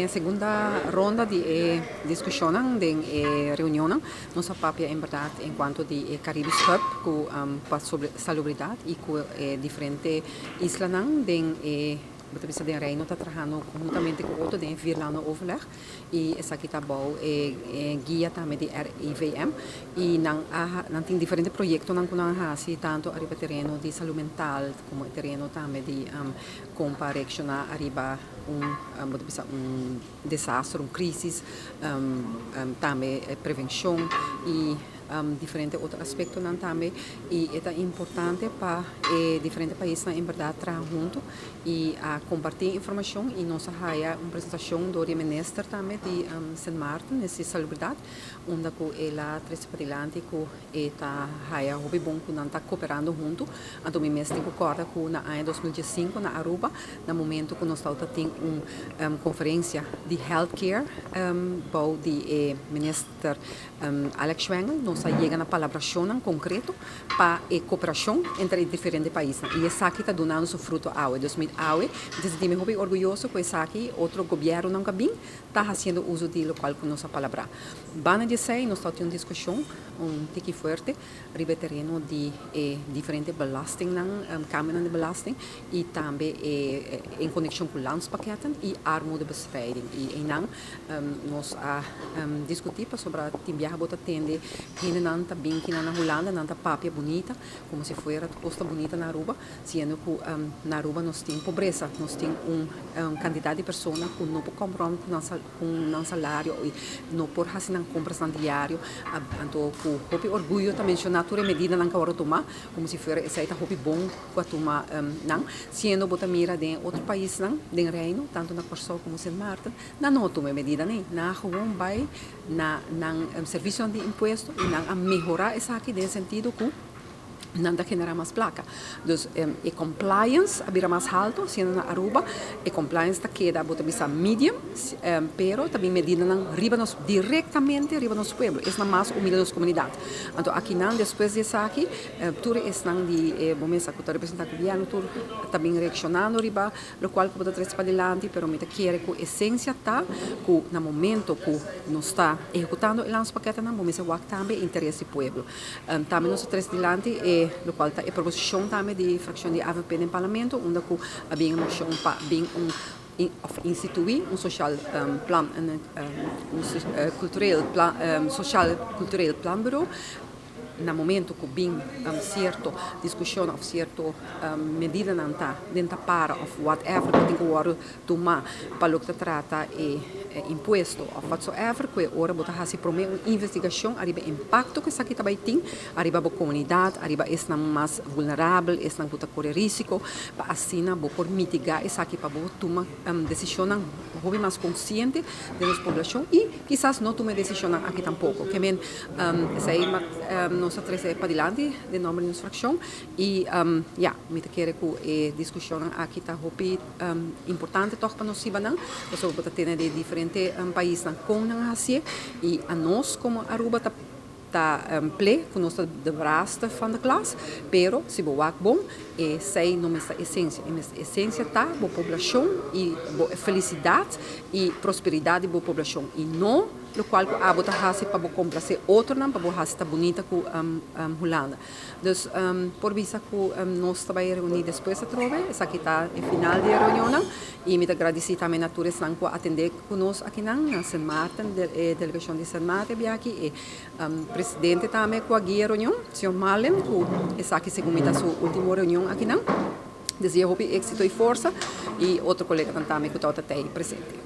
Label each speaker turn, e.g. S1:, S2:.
S1: In segunda ronda di discussione, di riunione, non sappiamo in verità in quanto di Caribbean Hub, con salubridad e con differenti islas, betul-betul den Reino está trabajando conjuntamente con otro den Virlano overleg e essa aqui tá bom guia também de RIVM e não tem diferentes projetos não conhece tanto arriba terreno de saúde mental como terreno também de compareccionar arriba desastre, crise, também prevenção e diferentes outros aspectos também e é importante para diferentes países em verdade trabalhar junto e a compartilhar informação e nós há uma apresentação do ministro também de Sint Maarten nessa salubridade onde ela traz para diante que está há hobby bom que não está cooperando junto então o ministro concorda com na ano 2015 na Aruba no momento que nós estamos tendo uma conferência de healthcare bom de ministro Alex Schwengel nós chegamos na palabração concreto para a cooperação entre diferentes países e essa aqui está dando seu fruto ao 2008 decidimos muito orgulhoso com essa aqui outro governo não cabim está fazendo uso de local com nossa palavra bana de sei nós estamos tendo uma discussão tique forte ribe terreno de diferentes belasting câmara de belasting e também em conexão com landspaketten e armoedebestrijding e não nós discutir sobre a timbiar bota tende que não está bem que na Holanda não está papia bonita como se fosse costa bonita na Aruba sendo que na Aruba nós temos pobreza nós temos quantidade de pessoas que não pode comprar com um salário e não pode fazer compras no diário então hopi orgulho também mencionar toda medida não que tomar como se fosse essa é hopi bom para tomar não sendo bota mira de outro país não de reino tanto na Corsol como Sint Maarten não toma medida nem na gewoon vai na serviço de imposto e na melhorar essa aqui nesse sentido que não dá generar mais placa. Então, a compliance abrirá mais alto, sendo na Aruba, a compliance está queda bota bisa medium, pero também medida não riba nos diretamente riba nos pueblo, é na mais humilde das comunidades. Então, aqui não depois dessa aqui, tudo é não de momento que o representante governo tudo também reaccionando riba, o qual que pode trazer para diante, pero me quer que a essência tá que no momento que nós está executando o lance paquete não momento que também interesse pueblo. Também nós trazer diante lo qual está a proposição também de fração de AVP no parlamento onde havia uma moção para instituir social plan cultural social cultural planbureau no momento que bem certo discussão ou certo medida não está dentro para of whatever que tem que agora tomar para o que trata imposto ou whatsoever que agora botar assim promover uma investigação arriba impacto que isso aqui também tem arriba a comunidade arriba é mais vulnerável é não botar correr risco para assim não por mitigar isso aqui para tomar decisão não mais consciente da nossa população e quizás não tomar decisão aqui tampouco que men essa aí nossa trazer para diante de nome de nossa fração e me quero que a discussão aqui está importante toch para nós cibanan nós vamos ter de diferentes países com não assim e a nós como Aruba tá play com nossa de braço van de klas, pero se boa bom sei não essa essência tá boa população e boa felicidade e prosperidade boa população e não lo qual a bota hasi para comprar se outro não para hasi tá bonita com Holanda. Então por visa que nós também reunir depois a trove essa aqui tá o final de reunião e me agradecer também a todos que atender conosco aqui na Sint Maarten delegação de Sint Maarten aqui e presidente também com a guia reunião senhor Malen que essa aqui segundo a sua última reunião aqui não desejo êxito e força e outro colega também que está presente.